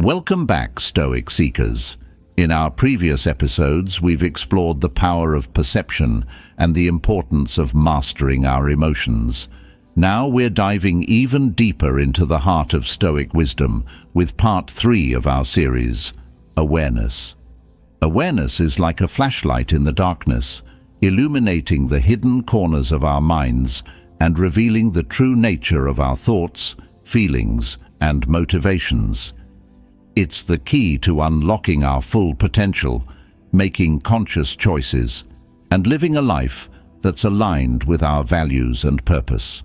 Welcome back, Stoic seekers. In our previous episodes, we've explored the power of perception and the importance of mastering our emotions. Now we're diving even deeper into the heart of Stoic wisdom with part 3 of our series, Awareness. Awareness is like a flashlight in the darkness, illuminating the hidden corners of our minds and revealing the true nature of our thoughts, feelings, and motivations. It's the key to unlocking our full potential, making conscious choices, and living a life that's aligned with our values and purpose.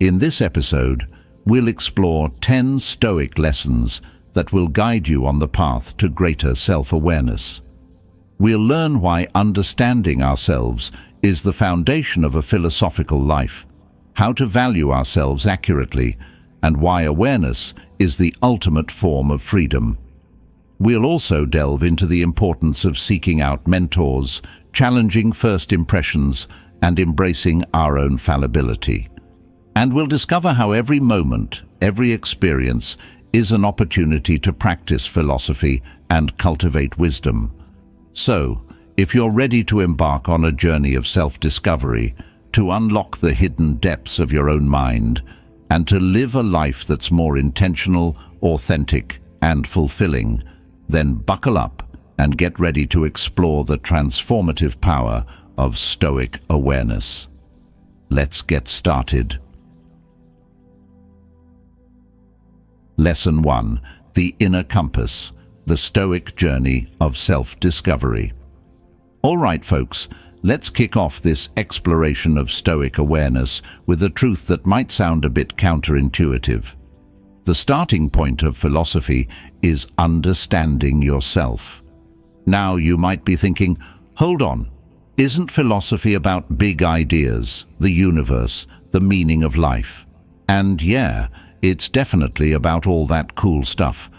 In this episode, we'll explore 10 Stoic lessons that will guide you on the path to greater self-awareness. We'll learn why understanding ourselves is the foundation of a philosophical life, how to value ourselves accurately, and why awareness is the ultimate form of freedom. We'll also delve into the importance of seeking out mentors, challenging first impressions, and embracing our own fallibility. And we'll discover how every moment, every experience, is an opportunity to practice philosophy and cultivate wisdom. So, if you're ready to embark on a journey of self-discovery, to unlock the hidden depths of your own mind, and to live a life that's more intentional, authentic, and fulfilling, then buckle up and get ready to explore the transformative power of Stoic awareness. Let's get started. Lesson 1. The Inner Compass, the Stoic Journey of Self-Discovery. All right, folks, let's kick off this exploration of Stoic awareness with a truth that might sound a bit counterintuitive. The starting point of philosophy is understanding yourself. Now you might be thinking, hold on, isn't philosophy about big ideas, the universe, the meaning of life? And yeah, it's definitely about all that cool stuff.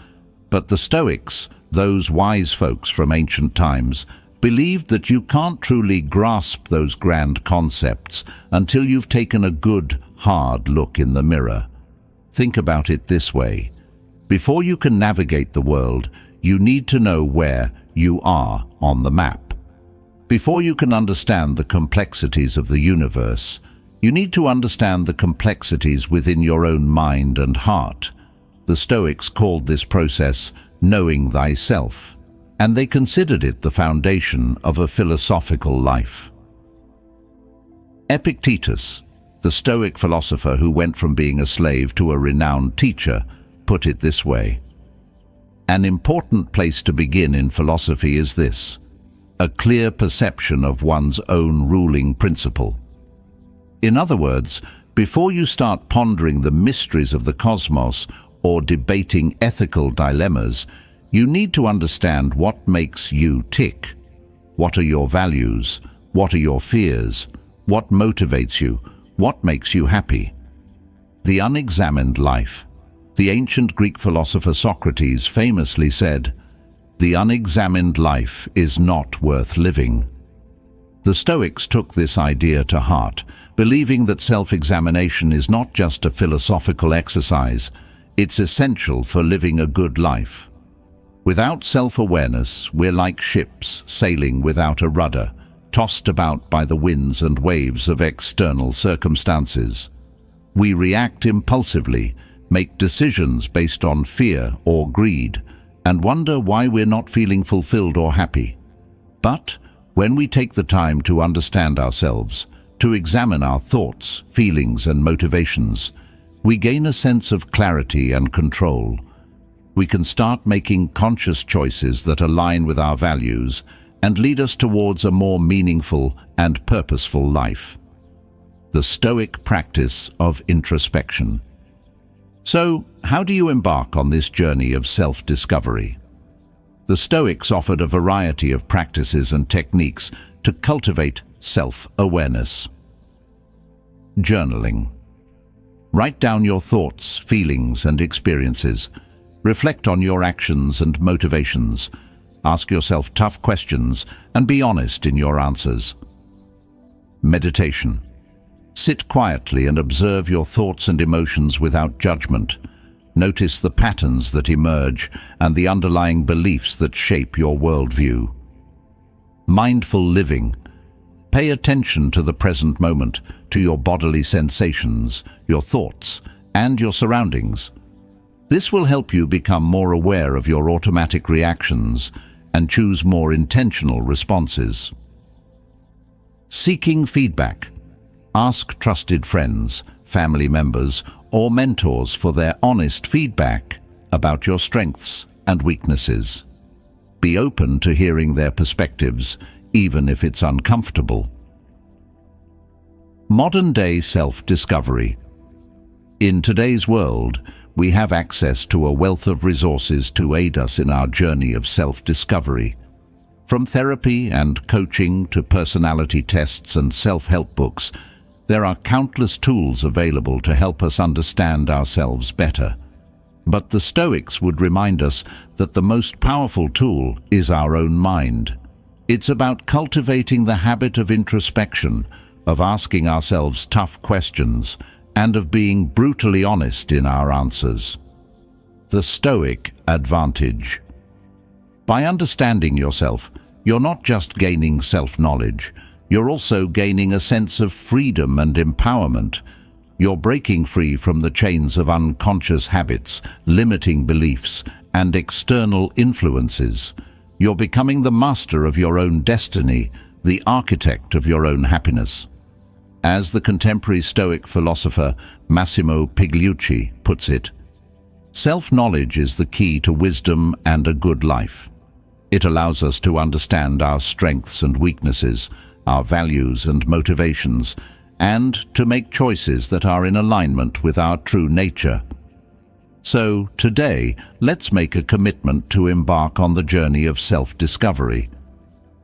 But the Stoics, those wise folks from ancient times, believed that you can't truly grasp those grand concepts until you've taken a good, hard look in the mirror. Think about it this way. Before you can navigate the world, you need to know where you are on the map. Before you can understand the complexities of the universe, you need to understand the complexities within your own mind and heart. The Stoics called this process knowing thyself, and they considered it the foundation of a philosophical life. Epictetus, the Stoic philosopher who went from being a slave to a renowned teacher, put it this way: an important place to begin in philosophy is this: a clear perception of one's own ruling principle. In other words, before you start pondering the mysteries of the cosmos or debating ethical dilemmas, you need to understand what makes you tick. What are your values? What are your fears? What motivates you? What makes you happy? The unexamined life. The ancient Greek philosopher Socrates famously said, "The unexamined life is not worth living." The Stoics took this idea to heart, believing that self-examination is not just a philosophical exercise, it's essential for living a good life. Without self-awareness, we're like ships sailing without a rudder, tossed about by the winds and waves of external circumstances. We react impulsively, make decisions based on fear or greed, and wonder why we're not feeling fulfilled or happy. But when we take the time to understand ourselves, to examine our thoughts, feelings, and motivations, we gain a sense of clarity and control. We can start making conscious choices that align with our values and lead us towards a more meaningful and purposeful life. The Stoic practice of introspection. So, how do you embark on this journey of self-discovery? The Stoics offered a variety of practices and techniques to cultivate self-awareness. Journaling. Write down your thoughts, feelings, and experiences. Reflect on your actions and motivations. Ask yourself tough questions and be honest in your answers. Meditation. Sit quietly and observe your thoughts and emotions without judgment. Notice the patterns that emerge and the underlying beliefs that shape your worldview. Mindful living. Pay attention to the present moment, to your bodily sensations, your thoughts, and your surroundings. This will help you become more aware of your automatic reactions and choose more intentional responses. Seeking feedback. Ask trusted friends, family members, or mentors for their honest feedback about your strengths and weaknesses. Be open to hearing their perspectives, even if it's uncomfortable. Modern-day self-discovery. In today's world, we have access to a wealth of resources to aid us in our journey of self-discovery. From therapy and coaching to personality tests and self-help books, there are countless tools available to help us understand ourselves better. But the Stoics would remind us that the most powerful tool is our own mind. It's about cultivating the habit of introspection, of asking ourselves tough questions, and of being brutally honest in our answers. The Stoic advantage. By understanding yourself, you're not just gaining self-knowledge, you're also gaining a sense of freedom and empowerment. You're breaking free from the chains of unconscious habits, limiting beliefs, and external influences. You're becoming the master of your own destiny, the architect of your own happiness. As the contemporary Stoic philosopher Massimo Pigliucci puts it, self-knowledge is the key to wisdom and a good life. It allows us to understand our strengths and weaknesses, our values and motivations, and to make choices that are in alignment with our true nature. So, today, let's make a commitment to embark on the journey of self-discovery.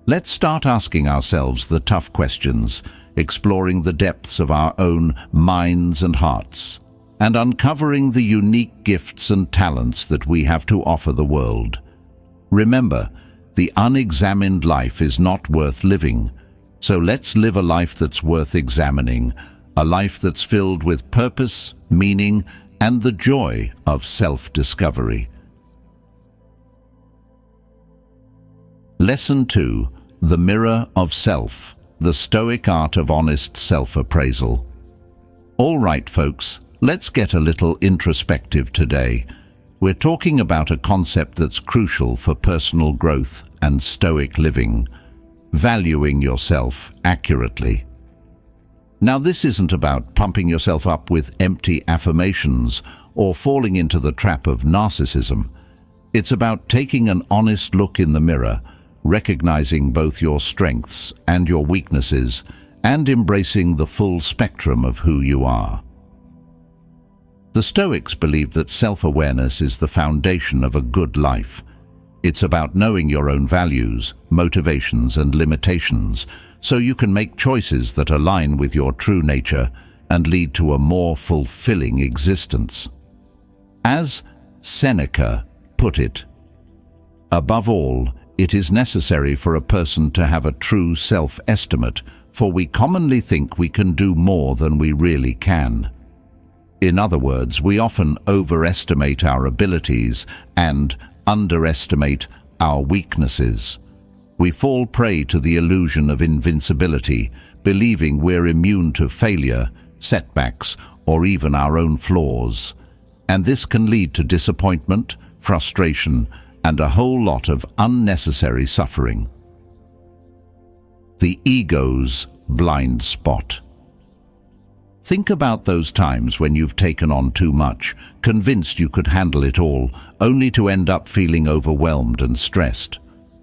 Let's start asking ourselves the tough questions, exploring the depths of our own minds and hearts, and uncovering the unique gifts and talents that we have to offer the world. Remember, the unexamined life is not worth living, so let's live a life that's worth examining, a life that's filled with purpose, meaning, and the joy of self-discovery. Lesson 2. The Mirror of Self. The Stoic Art of Honest Self-Appraisal. All right, folks, let's get a little introspective today. We're talking about a concept that's crucial for personal growth and Stoic living: valuing yourself accurately. Now, this isn't about pumping yourself up with empty affirmations or falling into the trap of narcissism. It's about taking an honest look in the mirror, recognizing both your strengths and your weaknesses, and embracing the full spectrum of who you are. The Stoics believed that self-awareness is the foundation of a good life. It's about knowing your own values, motivations, and limitations, so you can make choices that align with your true nature and lead to a more fulfilling existence. As Seneca put it, above all, it is necessary for a person to have a true self-estimate, for we commonly think we can do more than we really can. In other words, we often overestimate our abilities and underestimate our weaknesses. We fall prey to the illusion of invincibility, believing we're immune to failure, setbacks, or even our own flaws. And this can lead to disappointment, frustration, and a whole lot of unnecessary suffering. The ego's blind spot. Think about those times when you've taken on too much, convinced you could handle it all, only to end up feeling overwhelmed and stressed.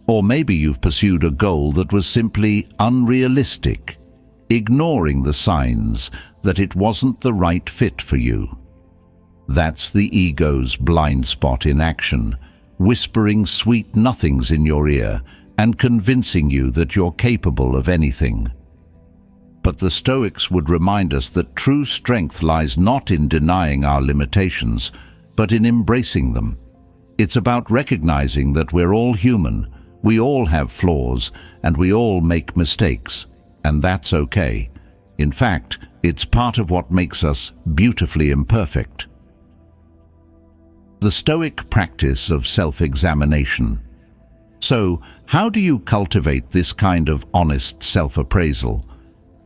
Or maybe you've pursued a goal that was simply unrealistic, ignoring the signs that it wasn't the right fit for you. That's the ego's blind spot in action, whispering sweet nothings in your ear and convincing you that you're capable of anything. But the Stoics would remind us that true strength lies not in denying our limitations, but in embracing them. It's about recognizing that we're all human, we all have flaws, and we all make mistakes, and that's okay. In fact, it's part of what makes us beautifully imperfect. The Stoic practice of self-examination. So, how do you cultivate this kind of honest self-appraisal?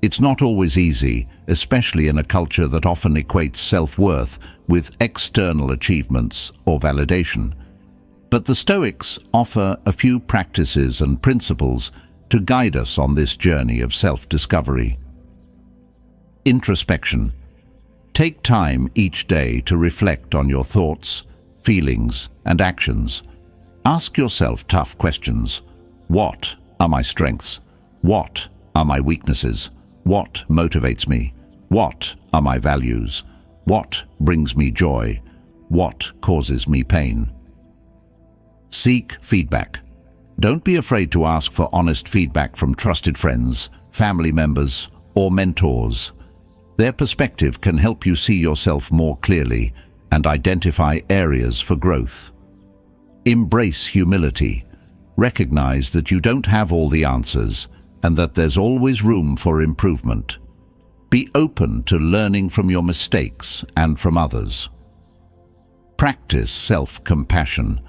It's not always easy, especially in a culture that often equates self-worth with external achievements or validation. But the Stoics offer a few practices and principles to guide us on this journey of self-discovery. Introspection. Take time each day to reflect on your thoughts, feelings, and actions. Ask yourself tough questions. What are my strengths? What are my weaknesses? What motivates me? What are my values? What brings me joy? What causes me pain? Seek feedback. Don't be afraid to ask for honest feedback from trusted friends, family members, or mentors. Their perspective can help you see yourself more clearly and identify areas for growth. Embrace humility. Recognize that you don't have all the answers and that there's always room for improvement. Be open to learning from your mistakes and from others. Practice self-compassion.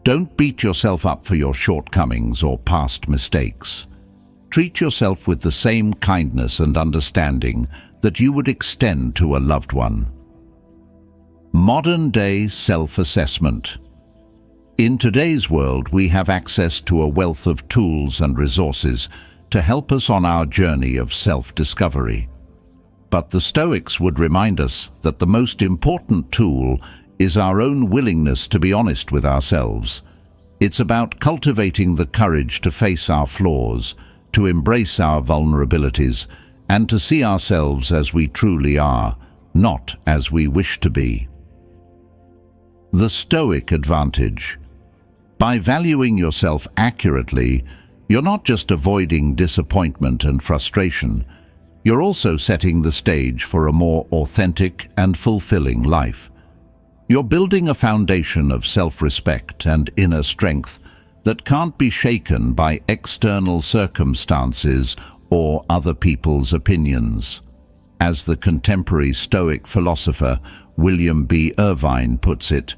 Don't beat yourself up for your shortcomings or past mistakes. Treat yourself with the same kindness and understanding that you would extend to a loved one. Modern-day self-assessment. In today's world, we have access to a wealth of tools and resources to help us on our journey of self-discovery. But the Stoics would remind us that the most important tool is our own willingness to be honest with ourselves. It's about cultivating the courage to face our flaws, to embrace our vulnerabilities, and to see ourselves as we truly are, not as we wish to be. The Stoic advantage. By valuing yourself accurately, you're not just avoiding disappointment and frustration, you're also setting the stage for a more authentic and fulfilling life. You're building a foundation of self-respect and inner strength that can't be shaken by external circumstances or other people's opinions. As the contemporary Stoic philosopher William B. Irvine puts it,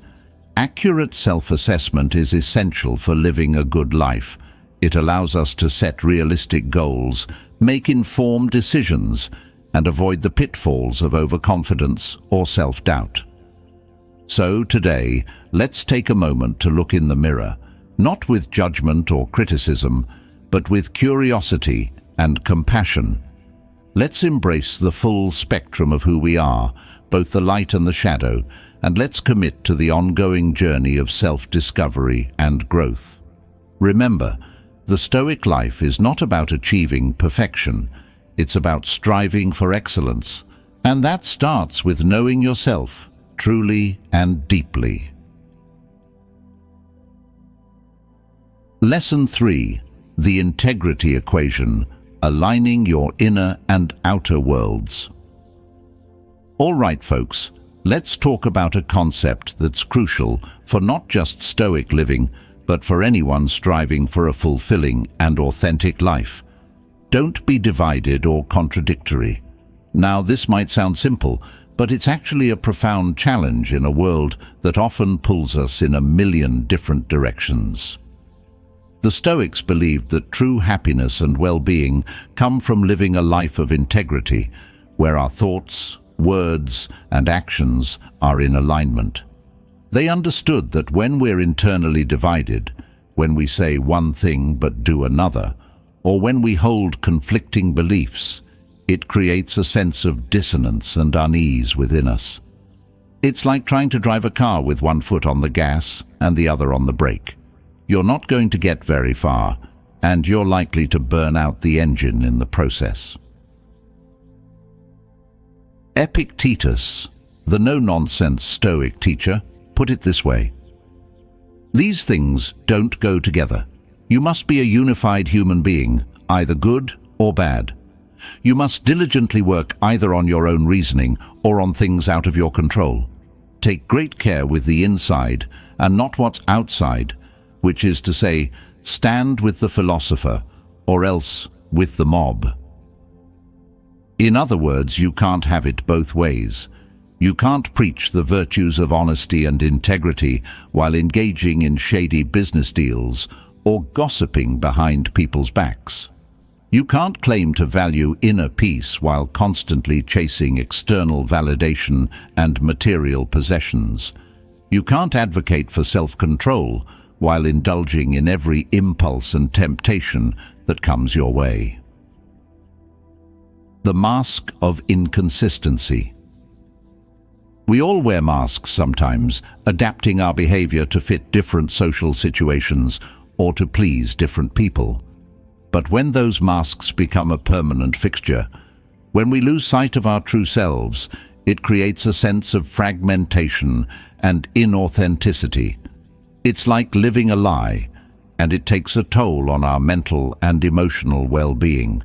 accurate self-assessment is essential for living a good life. It allows us to set realistic goals, make informed decisions, and avoid the pitfalls of overconfidence or self-doubt. So today, let's take a moment to look in the mirror, not with judgment or criticism, but with curiosity and compassion. Let's embrace the full spectrum of who we are, both the light and the shadow, and let's commit to the ongoing journey of self-discovery and growth. Remember, the Stoic life is not about achieving perfection. It's about striving for excellence, and that starts with knowing yourself truly and deeply. Lesson 3. The Integrity Equation, aligning your inner and outer worlds. All right, folks, let's talk about a concept that's crucial for not just Stoic living, but for anyone striving for a fulfilling and authentic life. Don't be divided or contradictory. Now, this might sound simple, but it's actually a profound challenge in a world that often pulls us in a million different directions. The Stoics believed that true happiness and well-being come from living a life of integrity, where our thoughts, words, and actions are in alignment. They understood that when we're internally divided, when we say one thing but do another, or when we hold conflicting beliefs, it creates a sense of dissonance and unease within us. It's like trying to drive a car with one foot on the gas and the other on the brake. You're not going to get very far, and you're likely to burn out the engine in the process. Epictetus, the no-nonsense Stoic teacher, put it this way: these things don't go together. You must be a unified human being, either good or bad. You must diligently work either on your own reasoning or on things out of your control. Take great care with the inside and not what's outside, which is to say, stand with the philosopher or else with the mob. In other words, you can't have it both ways. You can't preach the virtues of honesty and integrity while engaging in shady business deals or gossiping behind people's backs. You can't claim to value inner peace while constantly chasing external validation and material possessions. You can't advocate for self-control while indulging in every impulse and temptation that comes your way. The mask of inconsistency. We all wear masks sometimes, adapting our behavior to fit different social situations or to please different people. But when those masks become a permanent fixture, when we lose sight of our true selves, it creates a sense of fragmentation and inauthenticity. It's like living a lie, and it takes a toll on our mental and emotional well-being.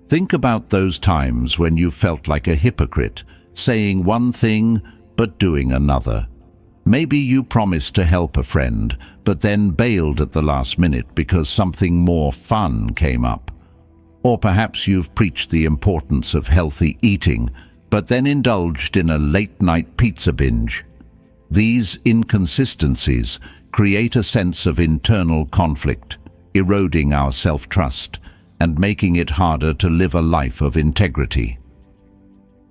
Think about those times when you felt like a hypocrite, saying one thing but doing another. Maybe you promised to help a friend, but then bailed at the last minute because something more fun came up. Or perhaps you've preached the importance of healthy eating, but then indulged in a late-night pizza binge. These inconsistencies create a sense of internal conflict, eroding our self-trust and making it harder to live a life of integrity.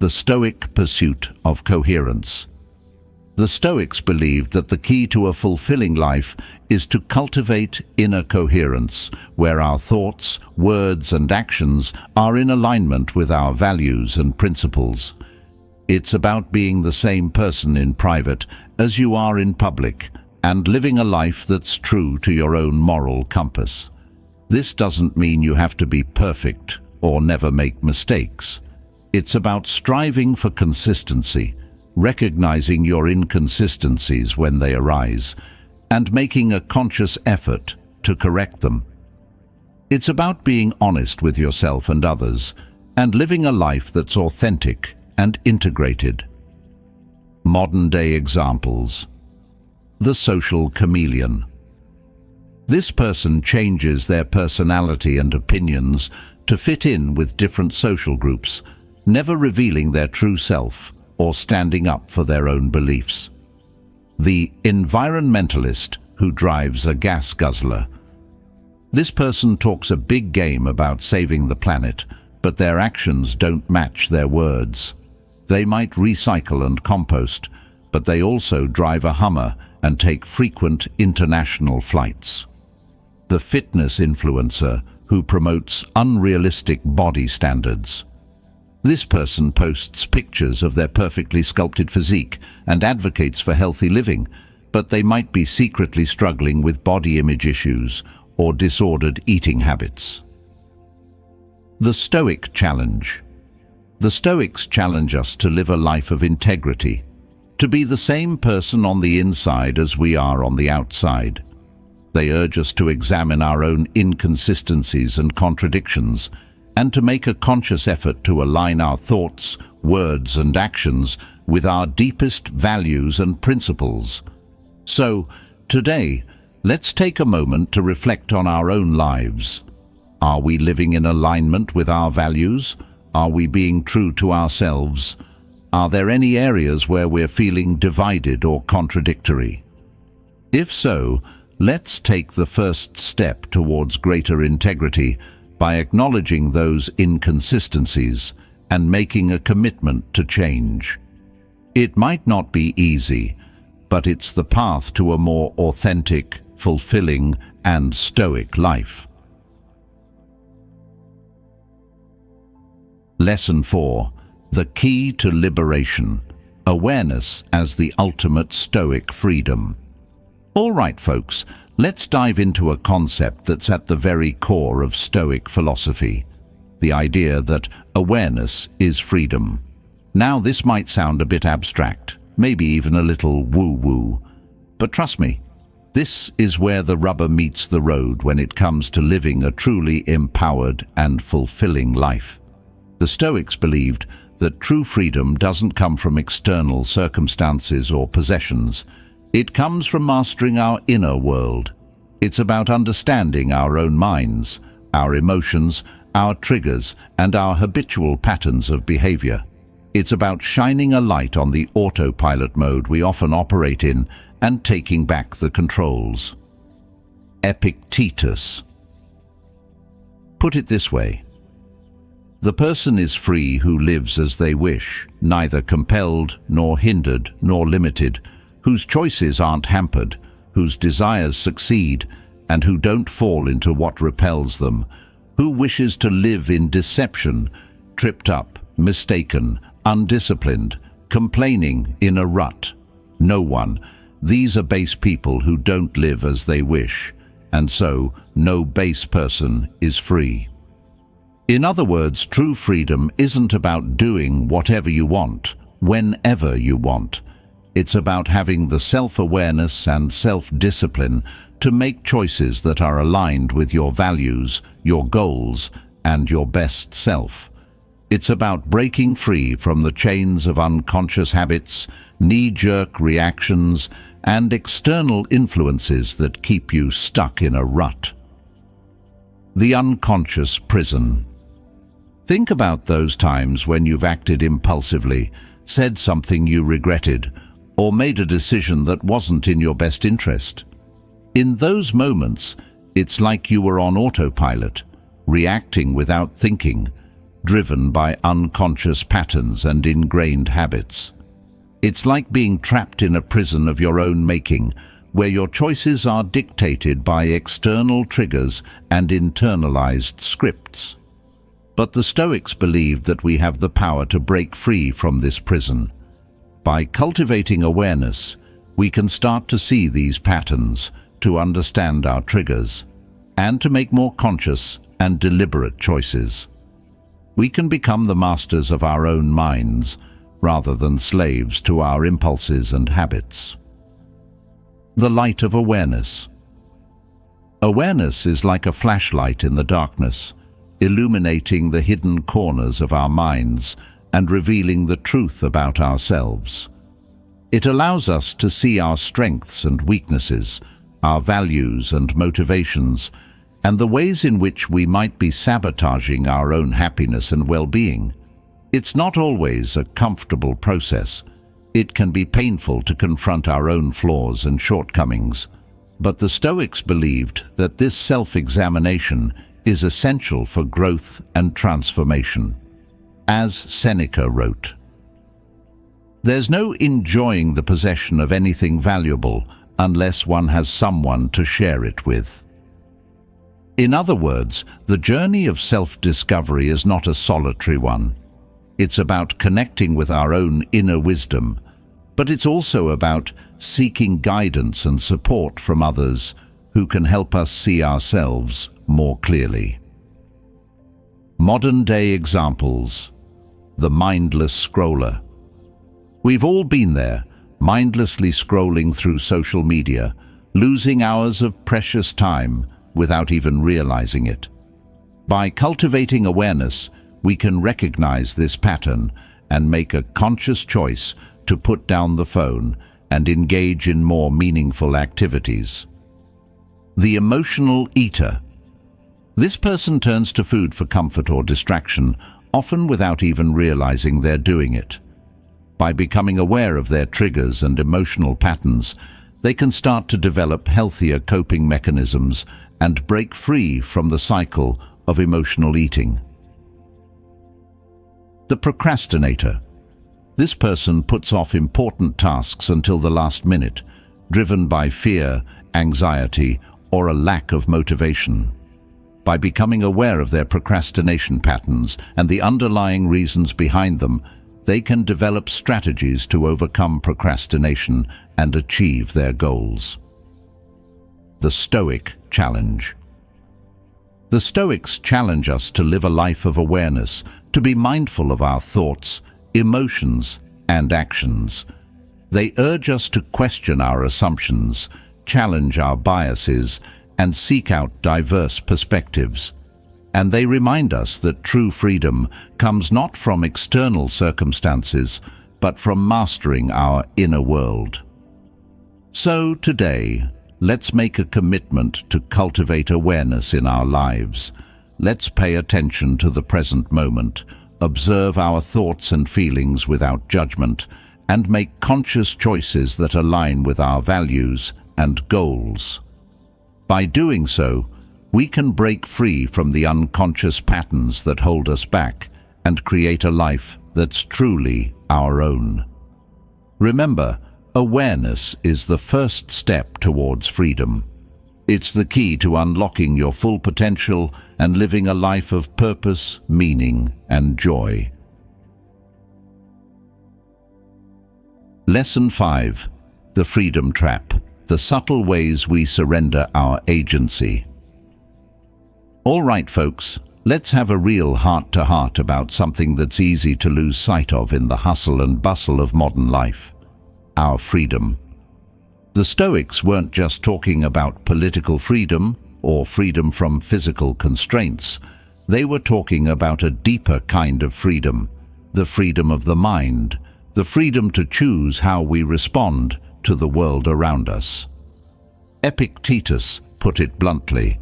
The Stoic pursuit of coherence. The Stoics believed that the key to a fulfilling life is to cultivate inner coherence, where our thoughts, words, and actions are in alignment with our values and principles. It's about being the same person in private as you are in public, and living a life that's true to your own moral compass. This doesn't mean you have to be perfect or never make mistakes. It's about striving for consistency, recognizing your inconsistencies when they arise, and making a conscious effort to correct them. It's about being honest with yourself and others, and living a life that's authentic and integrated. Modern-day examples. The social chameleon. This person changes their personality and opinions to fit in with different social groups, never revealing their true self or standing up for their own beliefs. The environmentalist who drives a gas guzzler. This person talks a big game about saving the planet, but their actions don't match their words. They might recycle and compost, but they also drive a Hummer and take frequent international flights. The fitness influencer who promotes unrealistic body standards. This person posts pictures of their perfectly sculpted physique and advocates for healthy living, but they might be secretly struggling with body image issues or disordered eating habits. The Stoic challenge. The Stoics challenge us to live a life of integrity, to be the same person on the inside as we are on the outside. They urge us to examine our own inconsistencies and contradictions, and to make a conscious effort to align our thoughts, words, and actions with our deepest values and principles. So, today, let's take a moment to reflect on our own lives. Are we living in alignment with our values? Are we being true to ourselves? Are there any areas where we're feeling divided or contradictory? If so, let's take the first step towards greater integrity by acknowledging those inconsistencies and making a commitment to change. It might not be easy, but it's the path to a more authentic, fulfilling, and stoic life. Lesson 4. The key to liberation. Awareness as the ultimate stoic freedom. All right, folks, let's dive into a concept that's at the very core of Stoic philosophy, the idea that awareness is freedom. Now, this might sound a bit abstract, maybe even a little woo-woo, but trust me, this is where the rubber meets the road when it comes to living a truly empowered and fulfilling life. The Stoics believed that true freedom doesn't come from external circumstances or possessions. It comes from mastering our inner world. It's about understanding our own minds, our emotions, our triggers, and our habitual patterns of behavior. It's about shining a light on the autopilot mode we often operate in and taking back the controls. Epictetus. Put it this way: the person is free who lives as they wish, neither compelled nor hindered nor limited, whose choices aren't hampered, whose desires succeed, and who don't fall into what repels them, who wishes to live in deception, tripped up, mistaken, undisciplined, complaining, in a rut. No one. These are base people who don't live as they wish, and so no base person is free. In other words, true freedom isn't about doing whatever you want, whenever you want. It's about having the self-awareness and self-discipline to make choices that are aligned with your values, your goals, and your best self. It's about breaking free from the chains of unconscious habits, knee-jerk reactions, and external influences that keep you stuck in a rut. The unconscious prison. Think about those times when you've acted impulsively, said something you regretted, or made a decision that wasn't in your best interest. In those moments, it's like you were on autopilot, reacting without thinking, driven by unconscious patterns and ingrained habits. It's like being trapped in a prison of your own making, where your choices are dictated by external triggers and internalized scripts. But the Stoics believed that we have the power to break free from this prison. By cultivating awareness, we can start to see these patterns, to understand our triggers, and to make more conscious and deliberate choices. We can become the masters of our own minds, rather than slaves to our impulses and habits. The light of awareness. Awareness is like a flashlight in the darkness, illuminating the hidden corners of our minds and revealing the truth about ourselves. It allows us to see our strengths and weaknesses, our values and motivations, and the ways in which we might be sabotaging our own happiness and well-being. It's not always a comfortable process. It can be painful to confront our own flaws and shortcomings. But the Stoics believed that this self-examination is essential for growth and transformation. As Seneca wrote, "There's no enjoying the possession of anything valuable unless one has someone to share it with." In other words, the journey of self-discovery is not a solitary one. It's about connecting with our own inner wisdom, but it's also about seeking guidance and support from others who can help us see ourselves more clearly. Modern-day examples. The mindless scroller. We've all been there, mindlessly scrolling through social media, losing hours of precious time without even realizing it. By cultivating awareness, we can recognize this pattern and make a conscious choice to put down the phone and engage in more meaningful activities. The emotional eater. This person turns to food for comfort or distraction, often without even realizing they're doing it. By becoming aware of their triggers and emotional patterns, they can start to develop healthier coping mechanisms and break free from the cycle of emotional eating. The procrastinator. This person puts off important tasks until the last minute, driven by fear, anxiety, or a lack of motivation. By becoming aware of their procrastination patterns and the underlying reasons behind them, they can develop strategies to overcome procrastination and achieve their goals. The Stoic challenge. The Stoics challenge us to live a life of awareness, to be mindful of our thoughts, emotions, and actions. They urge us to question our assumptions, challenge our biases, and seek out diverse perspectives. And they remind us that true freedom comes not from external circumstances, but from mastering our inner world. So today, let's make a commitment to cultivate awareness in our lives. Let's pay attention to the present moment, observe our thoughts and feelings without judgment, and make conscious choices that align with our values and goals. By doing so, we can break free from the unconscious patterns that hold us back and create a life that's truly our own. Remember, awareness is the first step towards freedom. It's the key to unlocking your full potential and living a life of purpose, meaning, and joy. Lesson 5. The Freedom Trap. The subtle ways we surrender our agency. All right, folks, let's have a real heart-to-heart about something that's easy to lose sight of in the hustle and bustle of modern life: our freedom. The Stoics weren't just talking about political freedom or freedom from physical constraints. They were talking about a deeper kind of freedom, the freedom of the mind, the freedom to choose how we respond to the world around us. Epictetus put it bluntly: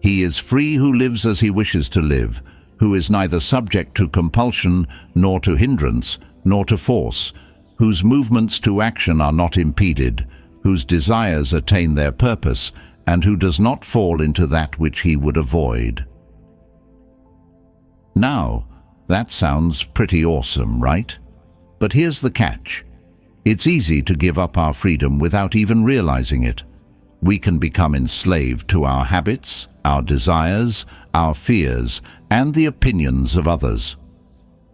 "He is free who lives as he wishes to live, who is neither subject to compulsion, nor to hindrance, nor to force, whose movements to action are not impeded, whose desires attain their purpose, and who does not fall into that which he would avoid." Now, that sounds pretty awesome, right? But here's the catch. It's easy to give up our freedom without even realizing it. We can become enslaved to our habits, our desires, our fears, and the opinions of others.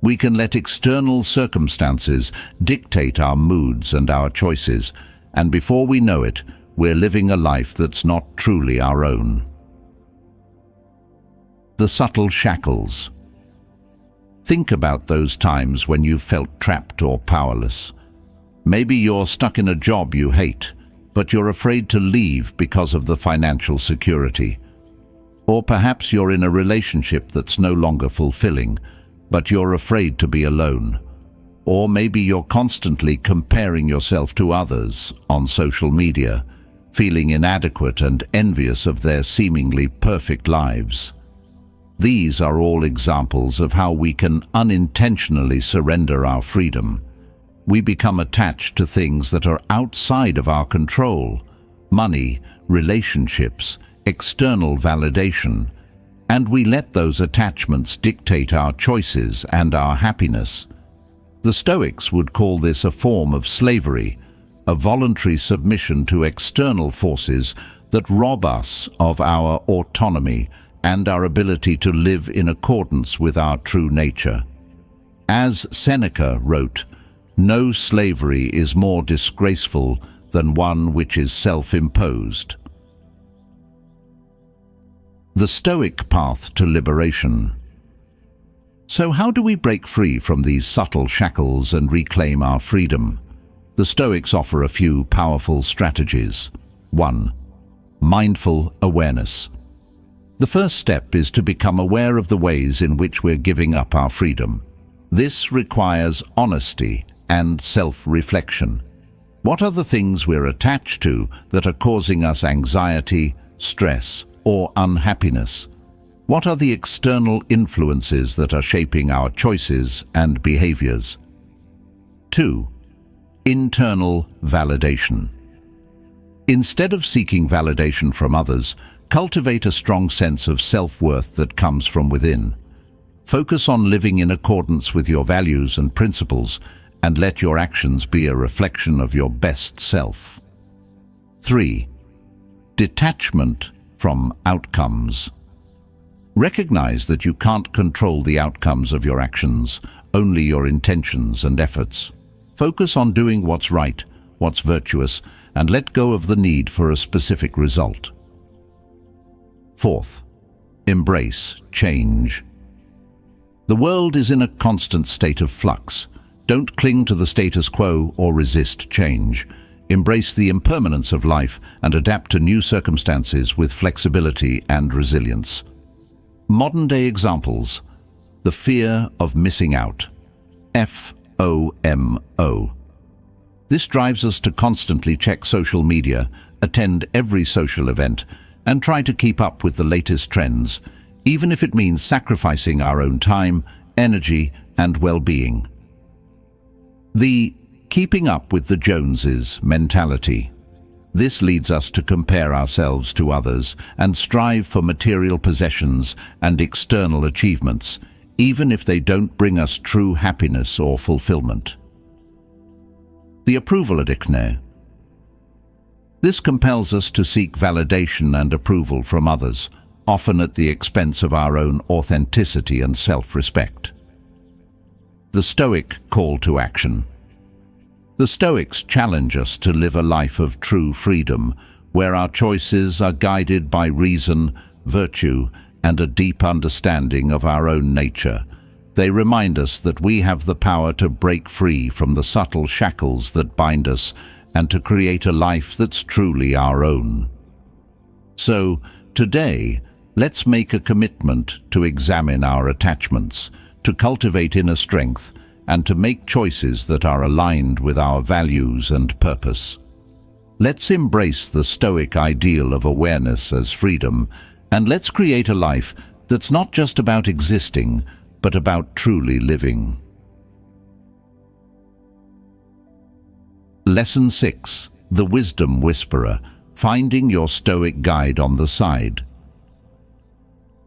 We can let external circumstances dictate our moods and our choices, and before we know it, we're living a life that's not truly our own. The subtle shackles. Think about those times when you felt trapped or powerless. Maybe you're stuck in a job you hate, but you're afraid to leave because of the financial security. Or perhaps you're in a relationship that's no longer fulfilling, but you're afraid to be alone. Or maybe you're constantly comparing yourself to others on social media, feeling inadequate and envious of their seemingly perfect lives. These are all examples of how we can unintentionally surrender our freedom. We become attached to things that are outside of our control: money, relationships, external validation, and we let those attachments dictate our choices and our happiness. The Stoics would call this a form of slavery, a voluntary submission to external forces that rob us of our autonomy and our ability to live in accordance with our true nature. As Seneca wrote, "No slavery is more disgraceful than one which is self-imposed." The Stoic path to liberation. So how do we break free from these subtle shackles and reclaim our freedom? The Stoics offer a few powerful strategies. 1. Mindful awareness. The first step is to become aware of the ways in which we're giving up our freedom. This requires honesty and self-reflection. What are the things we're attached to that are causing us anxiety, stress, or unhappiness? What are the external influences that are shaping our choices and behaviors? 2. Internal validation. Instead of seeking validation from others, cultivate a strong sense of self-worth that comes from within. Focus on living in accordance with your values and principles, and let your actions be a reflection of your best self. 3. Detachment from outcomes. Recognize that you can't control the outcomes of your actions, only your intentions and efforts. Focus on doing what's right, what's virtuous, and let go of the need for a specific result. 4th, embrace change. The world is in a constant state of flux. Don't cling to the status quo or resist change. Embrace the impermanence of life and adapt to new circumstances with flexibility and resilience. Modern-day examples: the fear of missing out, FOMO. This drives us to constantly check social media, attend every social event, and try to keep up with the latest trends, even if it means sacrificing our own time, energy, and well-being. The keeping up with the Joneses mentality. This leads us to compare ourselves to others and strive for material possessions and external achievements, even if they don't bring us true happiness or fulfillment. The approval addiction. This compels us to seek validation and approval from others, often at the expense of our own authenticity and self-respect. The Stoic call to action. The Stoics challenge us to live a life of true freedom, where our choices are guided by reason, virtue, and a deep understanding of our own nature. They remind us that we have the power to break free from the subtle shackles that bind us and to create a life that's truly our own. So, today, let's make a commitment to examine our attachments, to cultivate inner strength, and to make choices that are aligned with our values and purpose. Let's embrace the Stoic ideal of awareness as freedom, and let's create a life that's not just about existing, but about truly living. Lesson 6. The Wisdom Whisperer, finding your Stoic guide on the side.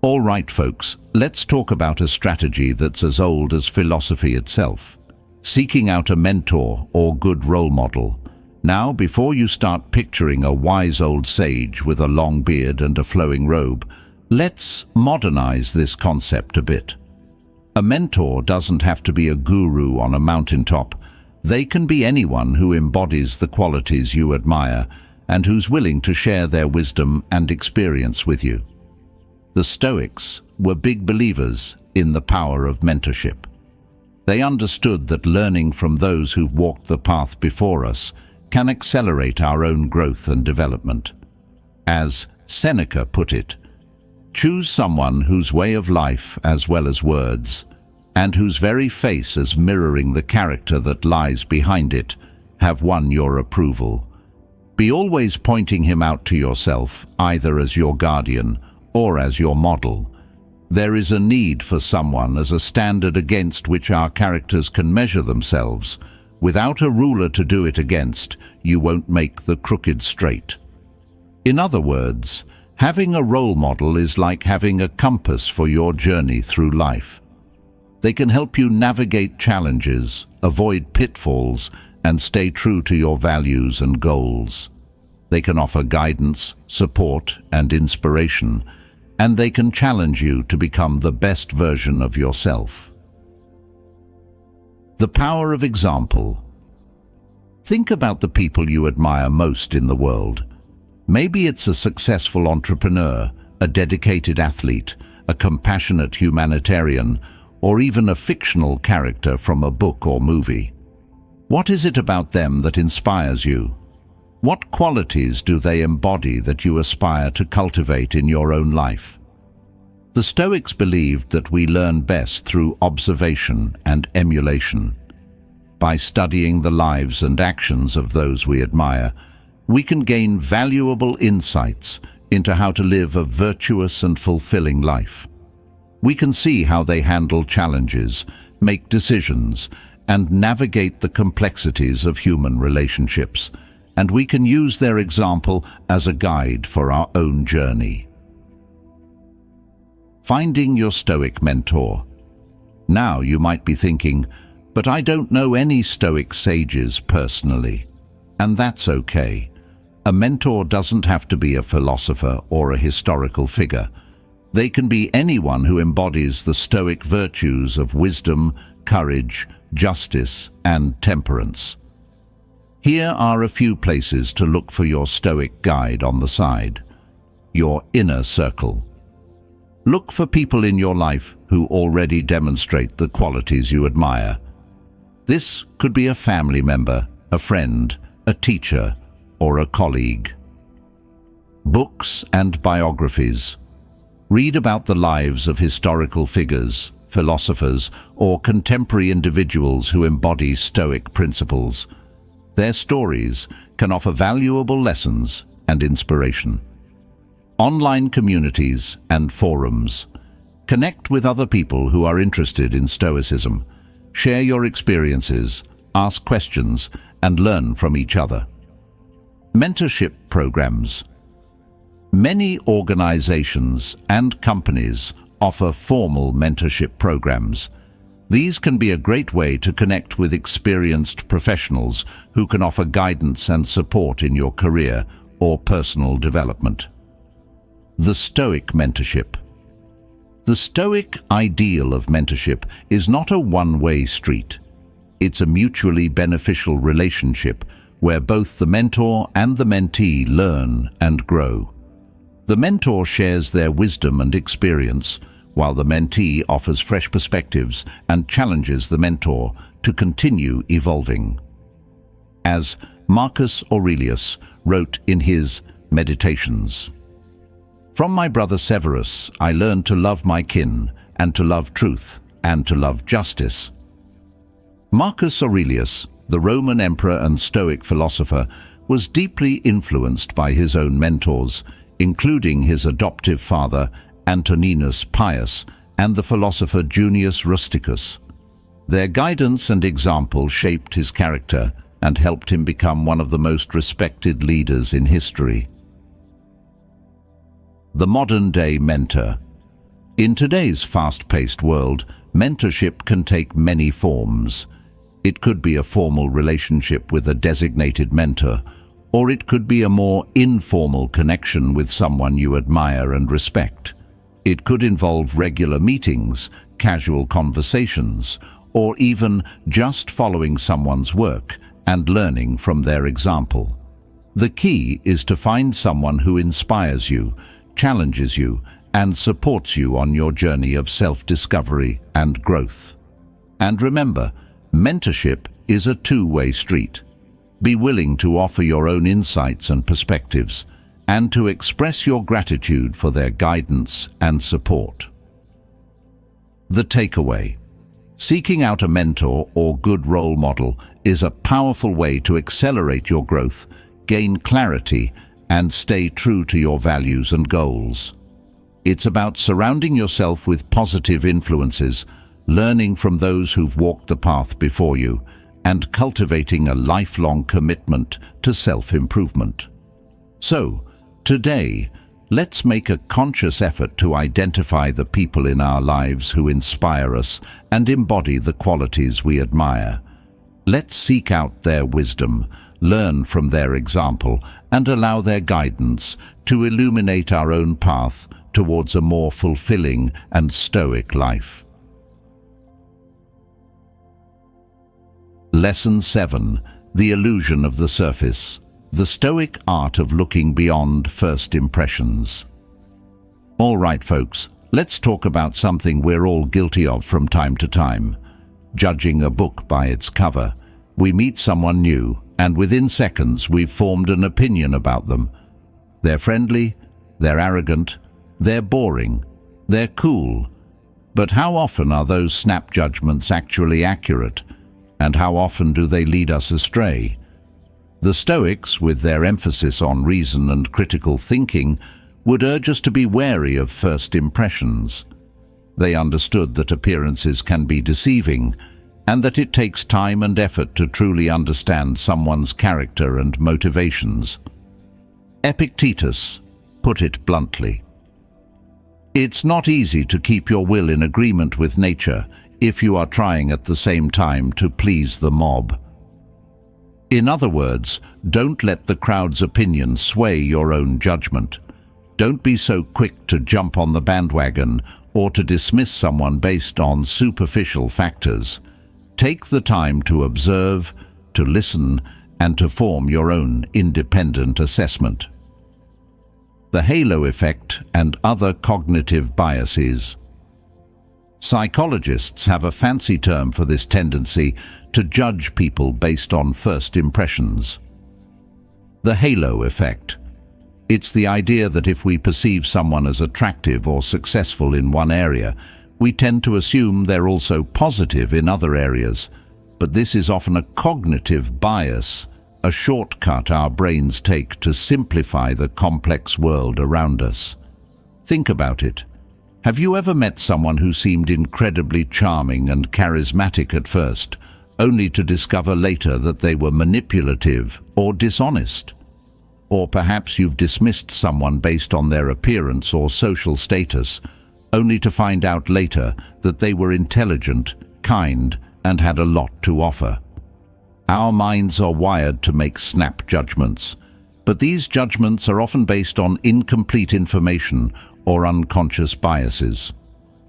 All right, folks, let's talk about a strategy that's as old as philosophy itself. Seeking out a mentor or good role model. Now, before you start picturing a wise old sage with a long beard and a flowing robe, let's modernize this concept a bit. A mentor doesn't have to be a guru on a mountaintop. They can be anyone who embodies the qualities you admire and who's willing to share their wisdom and experience with you. The Stoics were big believers in the power of mentorship. They understood that learning from those who've walked the path before us can accelerate our own growth and development. As Seneca put it, choose someone whose way of life, as well as words, and whose very face as mirroring the character that lies behind it, have won your approval. Be always pointing him out to yourself, either as your guardian or as your model. There is a need for someone as a standard against which our characters can measure themselves. Without a ruler to do it against, you won't make the crooked straight. In other words, having a role model is like having a compass for your journey through life. They can help you navigate challenges, avoid pitfalls, and stay true to your values and goals. They can offer guidance, support, and inspiration, and they can challenge you to become the best version of yourself. The power of example. Think about the people you admire most in the world. Maybe it's a successful entrepreneur, a dedicated athlete, a compassionate humanitarian, or even a fictional character from a book or movie. What is it about them that inspires you? What qualities do they embody that you aspire to cultivate in your own life? The Stoics believed that we learn best through observation and emulation. By studying the lives and actions of those we admire, we can gain valuable insights into how to live a virtuous and fulfilling life. We can see how they handle challenges, make decisions, and navigate the complexities of human relationships, and we can use their example as a guide for our own journey. Finding your Stoic mentor. Now you might be thinking, but I don't know any Stoic sages personally. And that's okay. A mentor doesn't have to be a philosopher or a historical figure. They can be anyone who embodies the Stoic virtues of wisdom, courage, justice, and temperance. Here are a few places to look for your Stoic guide on the side. Your inner circle. Look for people in your life who already demonstrate the qualities you admire. This could be a family member, a friend, a teacher, or a colleague. Books and biographies. Read about the lives of historical figures, philosophers, or contemporary individuals who embody Stoic principles. Their stories can offer valuable lessons and inspiration. Online communities and forums. Connect with other people who are interested in Stoicism. Share your experiences, ask questions, and learn from each other. Mentorship programs. Many organizations and companies offer formal mentorship programs. These can be a great way to connect with experienced professionals who can offer guidance and support in your career or personal development. The Stoic mentorship. The Stoic ideal of mentorship is not a one-way street. It's a mutually beneficial relationship where both the mentor and the mentee learn and grow. The mentor shares their wisdom and experience, while the mentee offers fresh perspectives and challenges the mentor to continue evolving. As Marcus Aurelius wrote in his Meditations, "From my brother Severus I learned to love my kin, and to love truth, and to love justice." Marcus Aurelius, the Roman emperor and Stoic philosopher, was deeply influenced by his own mentors, including his adoptive father Antoninus Pius and the philosopher Junius Rusticus. Their guidance and example shaped his character and helped him become one of the most respected leaders in history. The modern-day mentor. In today's fast-paced world, mentorship can take many forms. It could be a formal relationship with a designated mentor, or it could be a more informal connection with someone you admire and respect. It could involve regular meetings, casual conversations, or even just following someone's work and learning from their example. The key is to find someone who inspires you, challenges you, and supports you on your journey of self-discovery and growth. And remember, mentorship is a two-way street. Be willing to offer your own insights and perspectives, and to express your gratitude for their guidance and support. The takeaway. Seeking out a mentor or good role model is a powerful way to accelerate your growth, gain clarity, and stay true to your values and goals. It's about surrounding yourself with positive influences, learning from those who've walked the path before you, and cultivating a lifelong commitment to self-improvement. So, today, let's make a conscious effort to identify the people in our lives who inspire us and embody the qualities we admire. Let's seek out their wisdom, learn from their example, and allow their guidance to illuminate our own path towards a more fulfilling and stoic life. Lesson 7. The Illusion of the Surface. The Stoic Art of Looking Beyond First Impressions. All right, folks, let's talk about something we're all guilty of from time to time. Judging a book by its cover. We meet someone new, and within seconds we've formed an opinion about them. They're friendly, they're arrogant, they're boring, they're cool. But how often are those snap judgments actually accurate? And how often do they lead us astray? The Stoics, with their emphasis on reason and critical thinking, would urge us to be wary of first impressions. They understood that appearances can be deceiving, and that it takes time and effort to truly understand someone's character and motivations. Epictetus put it bluntly. It's not easy to keep your will in agreement with nature if you are trying at the same time to please the mob. In other words, don't let the crowd's opinion sway your own judgment. Don't be so quick to jump on the bandwagon or to dismiss someone based on superficial factors. Take the time to observe, to listen, and to form your own independent assessment. The halo effect and other cognitive biases. Psychologists have a fancy term for this tendency to judge people based on first impressions. The halo effect. It's the idea that if we perceive someone as attractive or successful in one area, we tend to assume they're also positive in other areas. But this is often a cognitive bias, a shortcut our brains take to simplify the complex world around us. Think about it. Have you ever met someone who seemed incredibly charming and charismatic at first, only to discover later that they were manipulative or dishonest? Or perhaps you've dismissed someone based on their appearance or social status, only to find out later that they were intelligent, kind, and had a lot to offer. Our minds are wired to make snap judgments, but these judgments are often based on incomplete information or unconscious biases.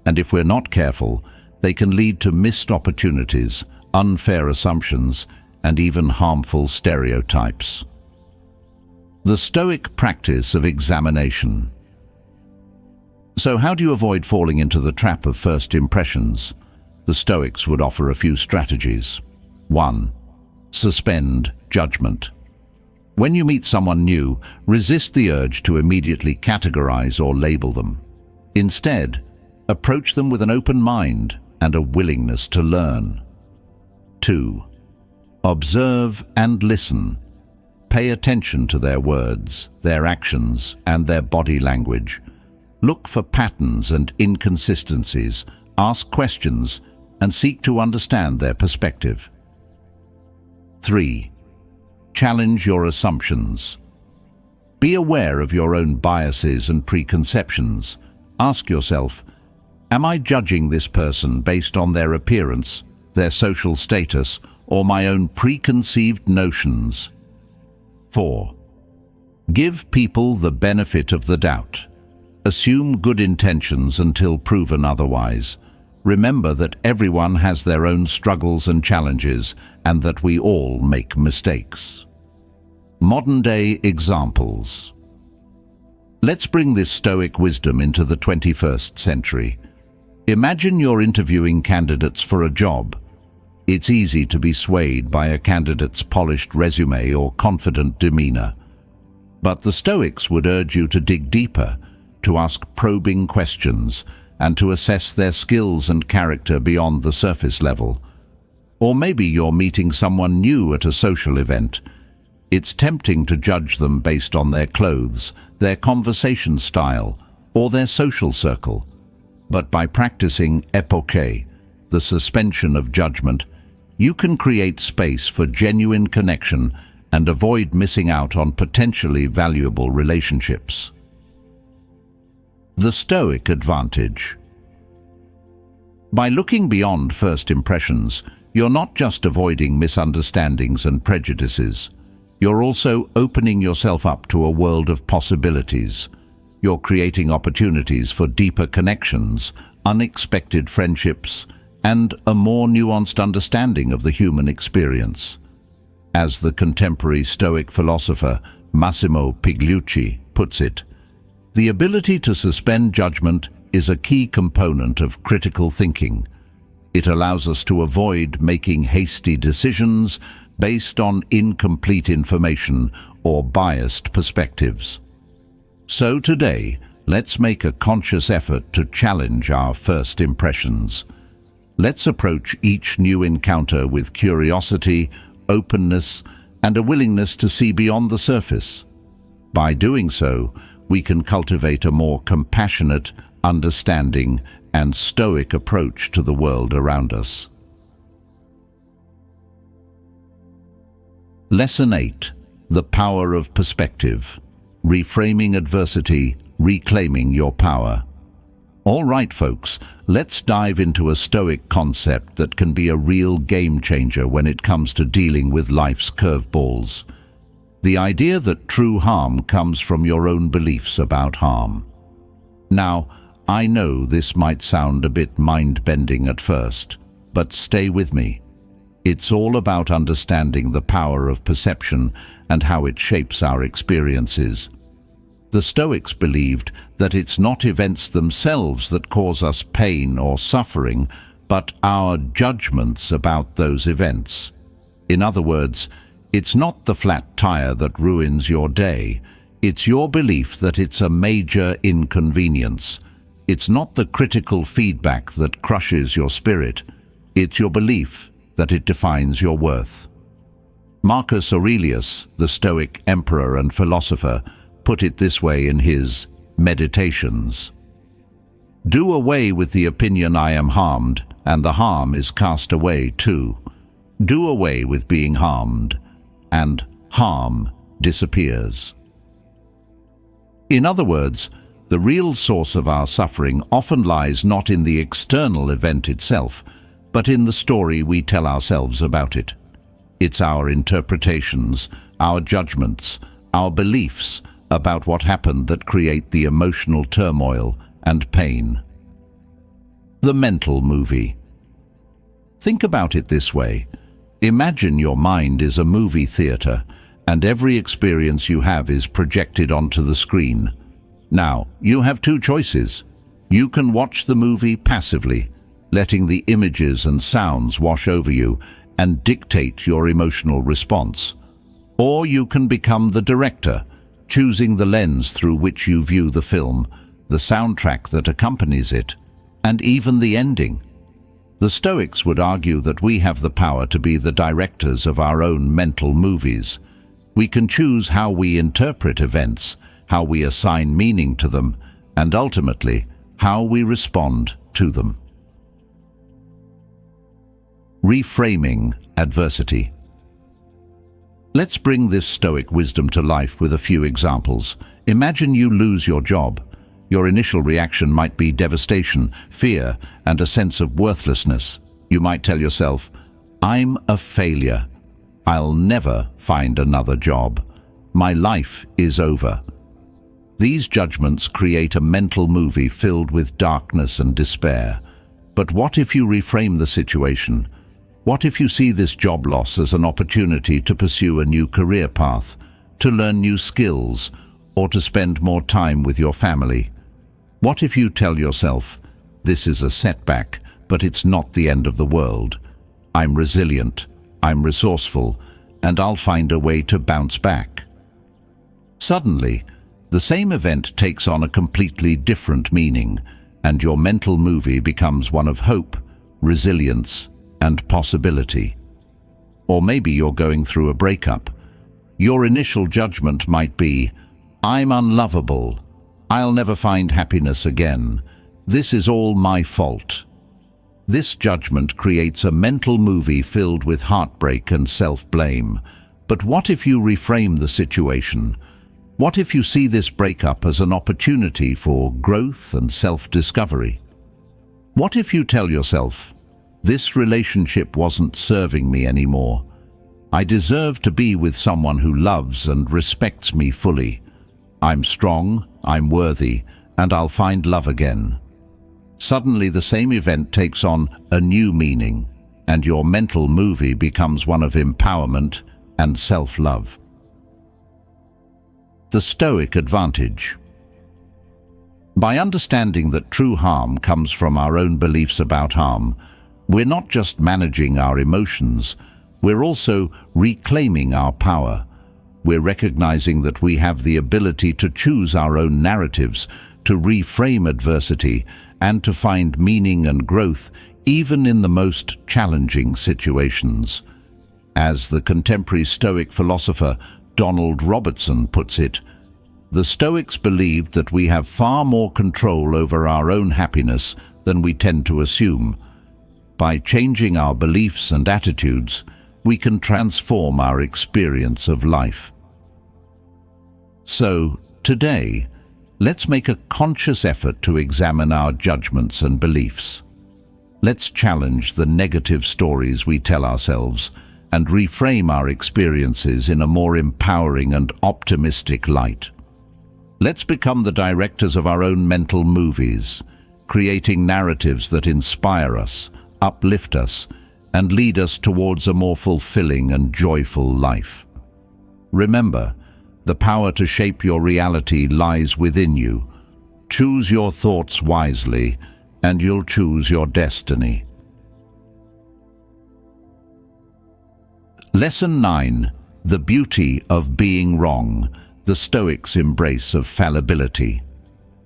And if we're not careful, they can lead to missed opportunities, unfair assumptions, and even harmful stereotypes. The Stoic practice of examination. So how do you avoid falling into the trap of first impressions? The Stoics would offer a few strategies. 1. Suspend judgment. When you meet someone new, resist the urge to immediately categorize or label them. Instead, approach them with an open mind and a willingness to learn. 2. Observe and listen. Pay attention to their words, their actions, and their body language. Look for patterns and inconsistencies, ask questions, and seek to understand their perspective. 3. Challenge your assumptions. Be aware of your own biases and preconceptions. Ask yourself, am I judging this person based on their appearance, their social status, or my own preconceived notions? 4. Give people the benefit of the doubt. Assume good intentions until proven otherwise. Remember that everyone has their own struggles and challenges, and that we all make mistakes. Modern-day examples. Let's bring this Stoic wisdom into the 21st century. Imagine you're interviewing candidates for a job. It's easy to be swayed by a candidate's polished resume or confident demeanor. But the Stoics would urge you to dig deeper, to ask probing questions, and to assess their skills and character beyond the surface level. Or maybe you're meeting someone new at a social event. It's tempting to judge them based on their clothes, their conversation style, or their social circle. But by practicing epoche, the suspension of judgment, you can create space for genuine connection and avoid missing out on potentially valuable relationships. The Stoic advantage. By looking beyond first impressions, you're not just avoiding misunderstandings and prejudices. You're also opening yourself up to a world of possibilities. You're creating opportunities for deeper connections, unexpected friendships, and a more nuanced understanding of the human experience. As the contemporary Stoic philosopher Massimo Pigliucci puts it, the ability to suspend judgment is a key component of critical thinking. It allows us to avoid making hasty decisions based on incomplete information or biased perspectives. So today, let's make a conscious effort to challenge our first impressions. Let's approach each new encounter with curiosity, openness, and a willingness to see beyond the surface. By doing so, we can cultivate a more compassionate, understanding, and stoic approach to the world around us. Lesson 8. The Power of Perspective. Reframing adversity, reclaiming your power. All right, folks, let's dive into a Stoic concept that can be a real game changer when it comes to dealing with life's curveballs. The idea that true harm comes from your own beliefs about harm. Now, I know this might sound a bit mind-bending at first, but stay with me. It's all about understanding the power of perception and how it shapes our experiences. The Stoics believed that it's not events themselves that cause us pain or suffering, but our judgments about those events. In other words, it's not the flat tire that ruins your day. It's your belief that it's a major inconvenience. It's not the critical feedback that crushes your spirit. It's your belief that it defines your worth. Marcus Aurelius, the Stoic emperor and philosopher, put it this way in his Meditations. Do away with the opinion I am harmed, and the harm is cast away too. Do away with being harmed, and harm disappears. In other words, the real source of our suffering often lies not in the external event itself, but in the story we tell ourselves about it. It's our interpretations, our judgments, our beliefs about what happened that create the emotional turmoil and pain. The mental movie. Think about it this way. Imagine your mind is a movie theater, and every experience you have is projected onto the screen. Now, you have two choices. You can watch the movie passively, letting the images and sounds wash over you and dictate your emotional response. Or you can become the director, choosing the lens through which you view the film, the soundtrack that accompanies it, and even the ending. The Stoics would argue that we have the power to be the directors of our own mental movies. We can choose how we interpret events, how we assign meaning to them, and ultimately, how we respond to them. Reframing adversity. Let's bring this Stoic wisdom to life with a few examples. Imagine you lose your job. Your initial reaction might be devastation, fear, and a sense of worthlessness. You might tell yourself, "I'm a failure. I'll never find another job. My life is over." These judgments create a mental movie filled with darkness and despair. But what if you reframe the situation? What if you see this job loss as an opportunity to pursue a new career path, to learn new skills, or to spend more time with your family? What if you tell yourself, "This is a setback, but it's not the end of the world. I'm resilient, I'm resourceful, and I'll find a way to bounce back"? Suddenly, the same event takes on a completely different meaning, and your mental movie becomes one of hope, resilience, and possibility. Or maybe you're going through a breakup. Your initial judgment might be, "I'm unlovable. I'll never find happiness again. This is all my fault." This judgment creates a mental movie filled with heartbreak and self-blame. But what if you reframe the situation? What if you see this breakup as an opportunity for growth and self-discovery? What if you tell yourself, "This relationship wasn't serving me anymore. I deserve to be with someone who loves and respects me fully. I'm strong, I'm worthy, and I'll find love again." Suddenly the same event takes on a new meaning, and your mental movie becomes one of empowerment and self-love. The Stoic advantage. By understanding that true harm comes from our own beliefs about harm, we're not just managing our emotions, we're also reclaiming our power. We're recognizing that we have the ability to choose our own narratives, to reframe adversity, and to find meaning and growth even in the most challenging situations. As the contemporary Stoic philosopher Donald Robertson puts it, the Stoics believed that we have far more control over our own happiness than we tend to assume. By changing our beliefs and attitudes, we can transform our experience of life. So, today, let's make a conscious effort to examine our judgments and beliefs. Let's challenge the negative stories we tell ourselves and reframe our experiences in a more empowering and optimistic light. Let's become the directors of our own mental movies, creating narratives that inspire us, uplift us, and lead us towards a more fulfilling and joyful life. Remember, the power to shape your reality lies within you. Choose your thoughts wisely, and you'll choose your destiny. Lesson 9. The Beauty of Being Wrong. The Stoics' Embrace of Fallibility.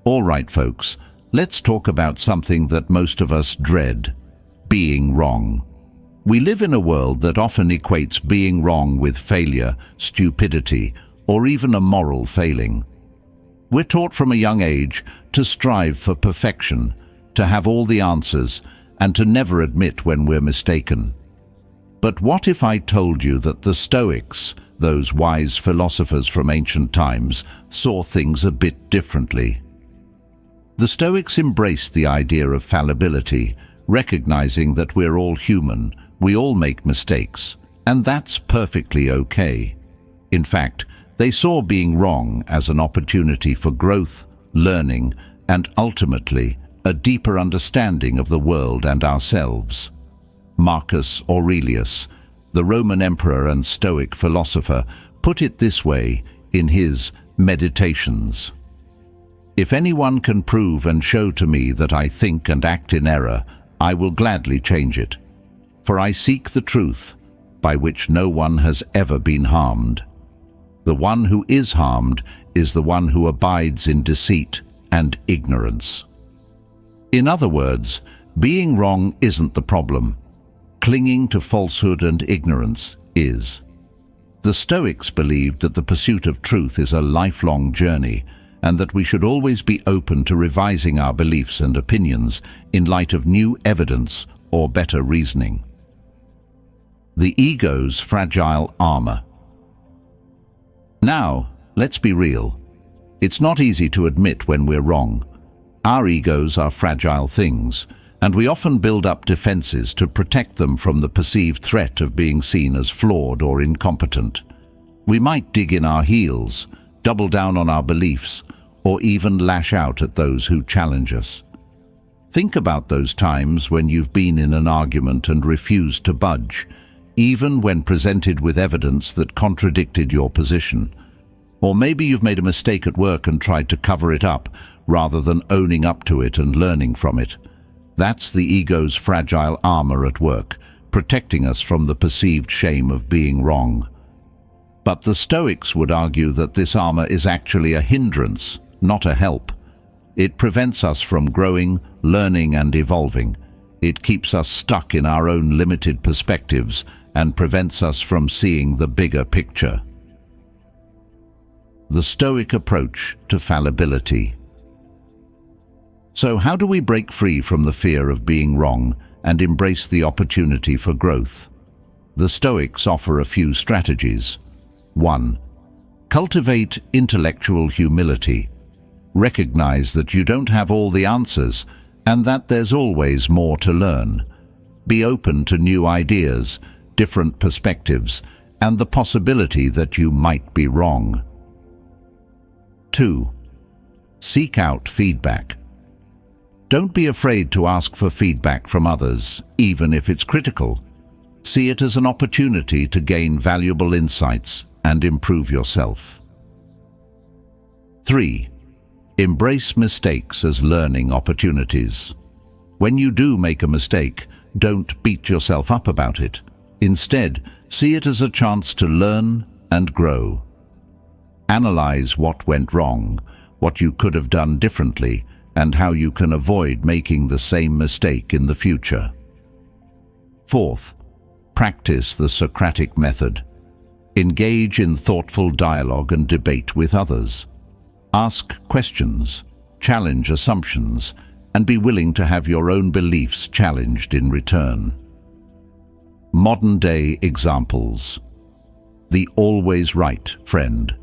All right, folks, let's talk about something that most of us dread: being wrong. We live in a world that often equates being wrong with failure, stupidity, or even a moral failing. We're taught from a young age to strive for perfection, to have all the answers, and to never admit when we're mistaken. But what if I told you that the Stoics, those wise philosophers from ancient times, saw things a bit differently? The Stoics embraced the idea of fallibility, recognizing that we're all human, we all make mistakes, and that's perfectly okay. In fact, they saw being wrong as an opportunity for growth, learning, and ultimately, a deeper understanding of the world and ourselves. Marcus Aurelius, the Roman emperor and Stoic philosopher, put it this way in his Meditations: "If anyone can prove and show to me that I think and act in error, I will gladly change it. For I seek the truth, by which no one has ever been harmed. The one who is harmed is the one who abides in deceit and ignorance." In other words, being wrong isn't the problem. Clinging to falsehood and ignorance is. The Stoics believed that the pursuit of truth is a lifelong journey, and that we should always be open to revising our beliefs and opinions in light of new evidence or better reasoning. The ego's fragile armor. Now, let's be real. It's not easy to admit when we're wrong. Our egos are fragile things, and we often build up defenses to protect them from the perceived threat of being seen as flawed or incompetent. We might dig in our heels, double down on our beliefs, or even lash out at those who challenge us. Think about those times when you've been in an argument and refused to budge, even when presented with evidence that contradicted your position. Or maybe you've made a mistake at work and tried to cover it up, rather than owning up to it and learning from it. That's the ego's fragile armor at work, protecting us from the perceived shame of being wrong. But the Stoics would argue that this armor is actually a hindrance, not a help. It prevents us from growing, learning, and evolving. It keeps us stuck in our own limited perspectives and prevents us from seeing the bigger picture. The Stoic approach to fallibility. So how do we break free from the fear of being wrong and embrace the opportunity for growth? The Stoics offer a few strategies. 1. Cultivate intellectual humility. Recognize that you don't have all the answers and that there's always more to learn. Be open to new ideas, different perspectives, and the possibility that you might be wrong. 2. Seek out feedback. Don't be afraid to ask for feedback from others, even if it's critical. See it as an opportunity to gain valuable insights and improve yourself. 3. Embrace mistakes as learning opportunities. When you do make a mistake, don't beat yourself up about it. Instead, see it as a chance to learn and grow. Analyze what went wrong, what you could have done differently, and how you can avoid making the same mistake in the future. 4th, practice the Socratic method. Engage in thoughtful dialogue and debate with others. Ask questions, challenge assumptions, and be willing to have your own beliefs challenged in return. Modern-day examples. The always right friend.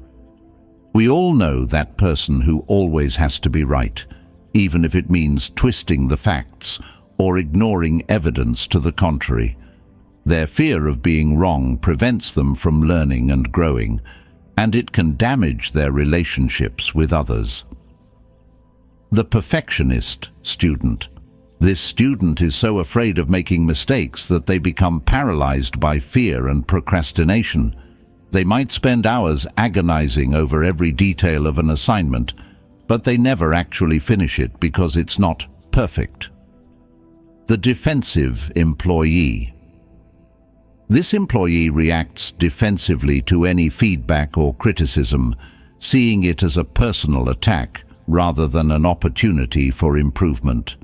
We all know that person who always has to be right, even if it means twisting the facts or ignoring evidence to the contrary. Their fear of being wrong prevents them from learning and growing, and it can damage their relationships with others. The perfectionist student. This student is so afraid of making mistakes that they become paralyzed by fear and procrastination. They might spend hours agonizing over every detail of an assignment, but they never actually finish it because it's not perfect. The defensive employee. This employee reacts defensively to any feedback or criticism, seeing it as a personal attack rather than an opportunity for improvement.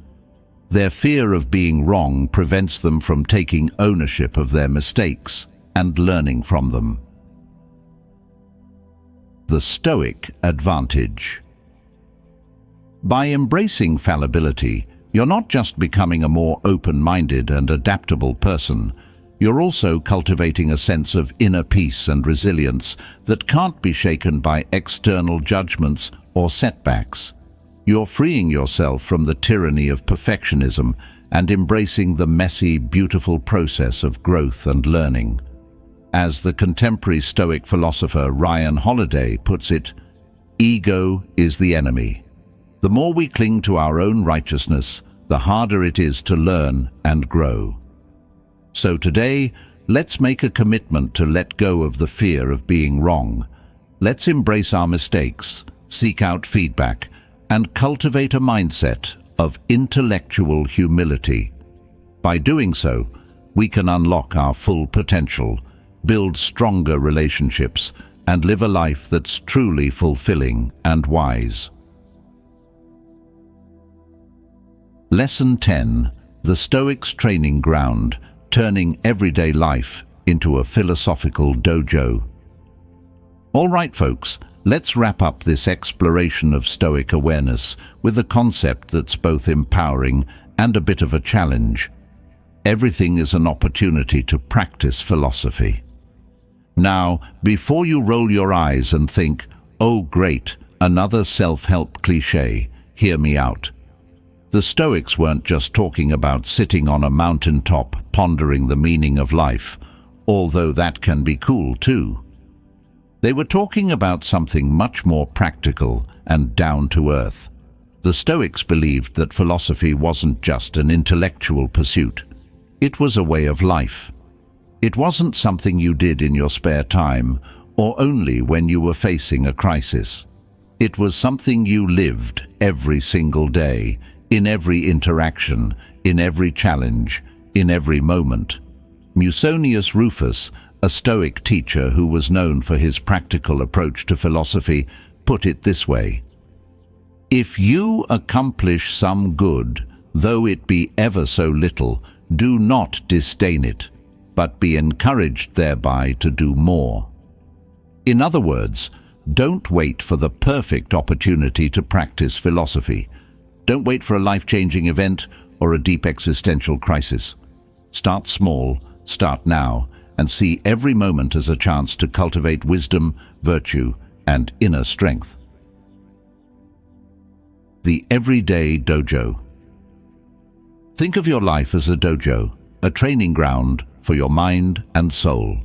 Their fear of being wrong prevents them from taking ownership of their mistakes and learning from them. The Stoic advantage. By embracing fallibility, You're not just becoming a more open-minded and adaptable person, you're also cultivating a sense of inner peace and resilience that can't be shaken by external judgments or setbacks. You're freeing yourself from the tyranny of perfectionism and embracing the messy, beautiful process of growth and learning. As the contemporary Stoic philosopher Ryan Holiday puts it, ego is the enemy. The more we cling to our own righteousness, the harder it is to learn and grow. So today, let's make a commitment to let go of the fear of being wrong. Let's embrace our mistakes, seek out feedback, and cultivate a mindset of intellectual humility. By doing so, we can unlock our full potential, build stronger relationships, and live a life that's truly fulfilling and wise. Lesson 10. The Stoics' Training Ground, Turning Everyday Life into a Philosophical Dojo. All right, folks, let's wrap up this exploration of Stoic awareness with a concept that's both empowering and a bit of a challenge. Everything is an opportunity to practice philosophy. Now, before you roll your eyes and think, "Oh great, another self-help cliché," hear me out. The Stoics weren't just talking about sitting on a mountaintop pondering the meaning of life, although that can be cool too. They were talking about something much more practical and down to earth. The Stoics believed that philosophy wasn't just an intellectual pursuit. It was a way of life. It wasn't something you did in your spare time or only when you were facing a crisis. It was something you lived every single day, in every interaction, in every challenge, in every moment. Musonius Rufus, a Stoic teacher who was known for his practical approach to philosophy, put it this way: "If you accomplish some good, though it be ever so little, do not disdain it, but be encouraged thereby to do more." In other words, don't wait for the perfect opportunity to practice philosophy. Don't wait for a life-changing event or a deep existential crisis. Start small, start now, and see every moment as a chance to cultivate wisdom, virtue, and inner strength. The Everyday Dojo. Think of your life as a dojo, a training ground for your mind and soul.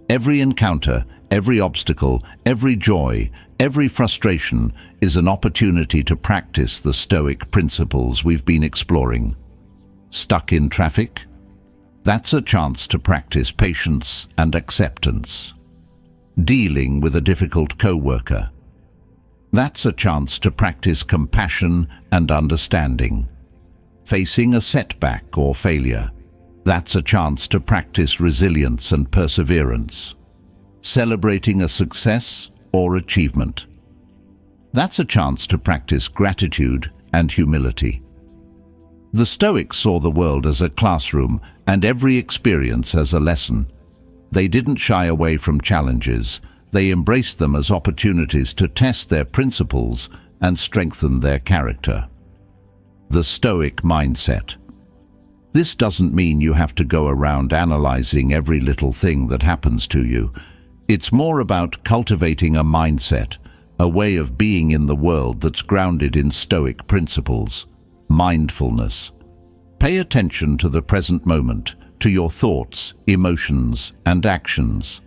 Every encounter, every obstacle, every joy, every frustration is an opportunity to practice the Stoic principles we've been exploring. Stuck in traffic? That's a chance to practice patience and acceptance. Dealing with a difficult co-worker? That's a chance to practice compassion and understanding. Facing a setback or failure? That's a chance to practice resilience and perseverance. Celebrating a success or achievement? That's a chance to practice gratitude and humility. The Stoics saw the world as a classroom and every experience as a lesson. They didn't shy away from challenges. They embraced them as opportunities to test their principles and strengthen their character. The Stoic mindset. This doesn't mean you have to go around analyzing every little thing that happens to you. It's more about cultivating a mindset, a way of being in the world that's grounded in Stoic principles. Mindfulness. Pay attention to the present moment, to your thoughts, emotions, and actions.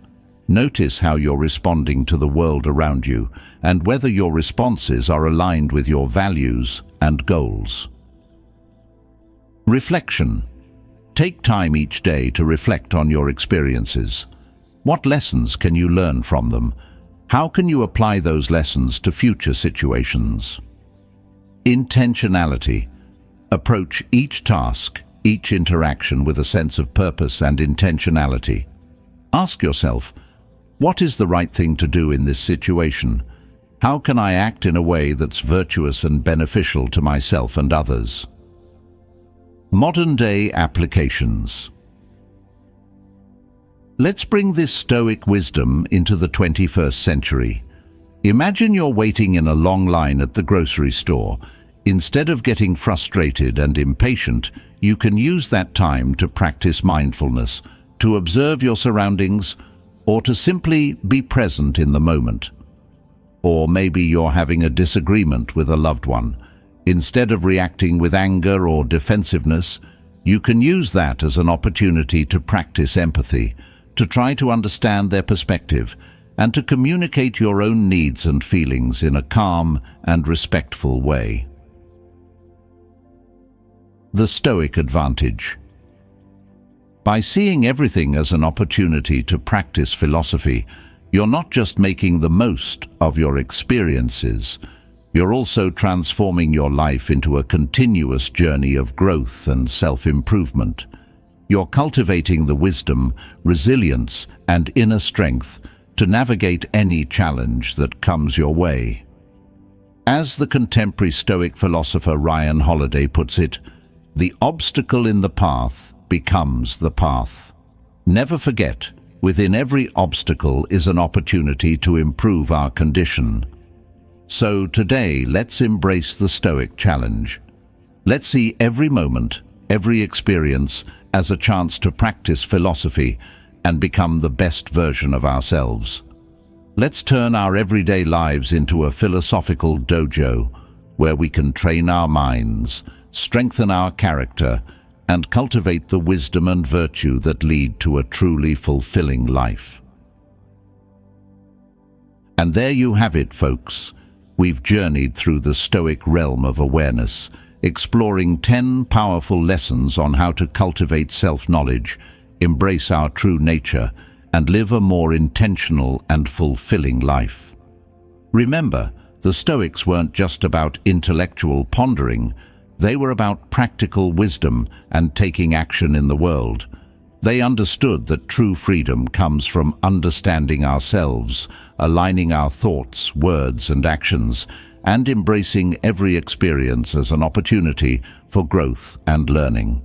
Notice how you're responding to the world around you and whether your responses are aligned with your values and goals. Reflection. Take time each day to reflect on your experiences. What lessons can you learn from them? How can you apply those lessons to future situations? Intentionality. Approach each task, each interaction with a sense of purpose and intentionality. Ask yourself, what is the right thing to do in this situation? How can I act in a way that's virtuous and beneficial to myself and others? Modern-day applications. Let's bring this Stoic wisdom into the 21st century. Imagine you're waiting in a long line at the grocery store. Instead of getting frustrated and impatient, you can use that time to practice mindfulness, to observe your surroundings, or to simply be present in the moment. Or maybe you're having a disagreement with a loved one. Instead of reacting with anger or defensiveness, you can use that as an opportunity to practice empathy, to try to understand their perspective, and to communicate your own needs and feelings in a calm and respectful way. The Stoic advantage. By seeing everything as an opportunity to practice philosophy, you're not just making the most of your experiences, you're also transforming your life into a continuous journey of growth and self-improvement. You're cultivating the wisdom, resilience, and inner strength to navigate any challenge that comes your way. As the contemporary Stoic philosopher Ryan Holiday puts it, the obstacle in the path becomes the path. Never forget, within every obstacle is an opportunity to improve our condition. So today, let's embrace the Stoic challenge. Let's see every moment, every experience as a chance to practice philosophy and become the best version of ourselves. Let's turn our everyday lives into a philosophical dojo where we can train our minds, strengthen our character, and cultivate the wisdom and virtue that lead to a truly fulfilling life. And there you have it, folks. We've journeyed through the Stoic realm of awareness, exploring 10 powerful lessons on how to cultivate self-knowledge, embrace our true nature, and live a more intentional and fulfilling life. Remember, the Stoics weren't just about intellectual pondering, they were about practical wisdom and taking action in the world. They understood that true freedom comes from understanding ourselves, aligning our thoughts, words, and actions, and embracing every experience as an opportunity for growth and learning.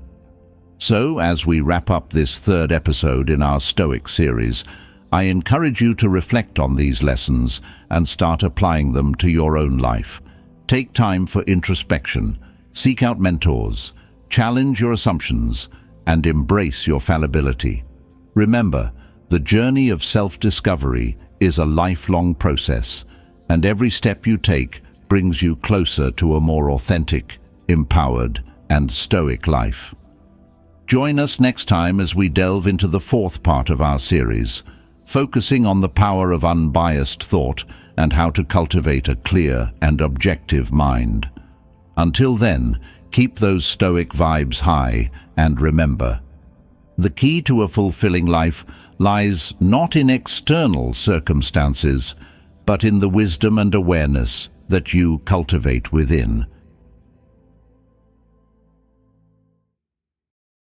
So, as we wrap up this third episode in our Stoic series, I encourage you to reflect on these lessons and start applying them to your own life. Take time for introspection, seek out mentors, challenge your assumptions, and embrace your fallibility. Remember, the journey of self-discovery is a lifelong process, and every step you take brings you closer to a more authentic, empowered, and Stoic life. Join us next time as we delve into the fourth part of our series, focusing on the power of unbiased thought and how to cultivate a clear and objective mind. Until then, keep those Stoic vibes high, and remember, the key to a fulfilling life lies not in external circumstances, but in the wisdom and awareness that you cultivate within.